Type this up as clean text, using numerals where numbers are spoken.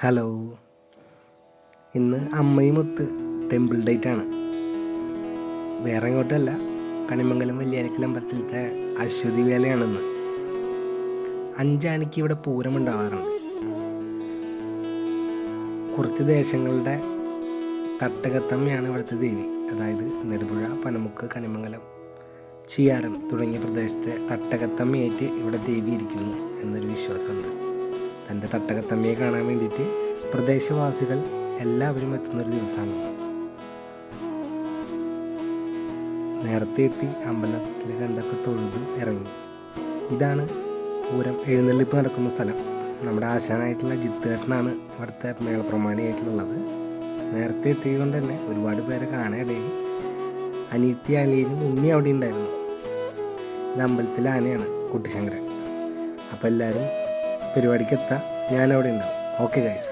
Hello, ഇന്ന് അമ്മയുമൊത്ത് temple date ആണ്. വേറെ എങ്ങോട്ടല്ല, കണിമംഗലം വലിയാരിക്കൽ അമ്പലത്തിലത്തെ അശ്വതി വേലയാണെന്ന്. 5 ആനയ്ക്ക് ഇവിടെ പൂരമുണ്ടാവാറുണ്ട്. കുറച്ച് ദേശങ്ങളുടെ തട്ടകത്തമ്മയാണ് ഇവിടുത്തെ ദേവി. അതായത് നെടുപുഴ, പനമുക്ക്, കണിമംഗലം, ചിയാരം തുടങ്ങിയ പ്രദേശത്തെ തട്ടകത്തമ്മയായിട്ട് ഇവിടെ ദേവി ഇരിക്കുന്നു എന്നൊരു വിശ്വാസമുണ്ട്. തൻ്റെ തട്ടകത്തമ്മയെ കാണാൻ വേണ്ടിയിട്ട് പ്രദേശവാസികൾ എല്ലാവരും എത്തുന്നൊരു ദിവസമാണ്. നേരത്തെ എത്തി അമ്പലത്തിൽ കണ്ടൊക്കെ തൊഴുതു ഇറങ്ങി. ഇതാണ് പൂരം എഴുന്നള്ളിപ്പ് നടക്കുന്ന സ്ഥലം. നമ്മുടെ ആശാനായിട്ടുള്ള ജിത്തേട്ടനാണ് ഇവിടുത്തെ മേളപ്രമാണിയായിട്ടുള്ളത്. നേരത്തെ എത്തിയത് കൊണ്ട് തന്നെ ഒരുപാട് പേരെ കാണാനിടയിൽ. അനിയത്തി അളിയനും ഉണ്ണി അവിടെ ഉണ്ടായിരുന്നു. ഇത് അമ്പലത്തിലെ ആനയാണ്, കുട്ടിശങ്കരൻ. അപ്പോൾ എല്ലാവരും പരിപാടിക്ക് എത്താം. ഞാനവിടെ ഉണ്ടാവും. Okay guys.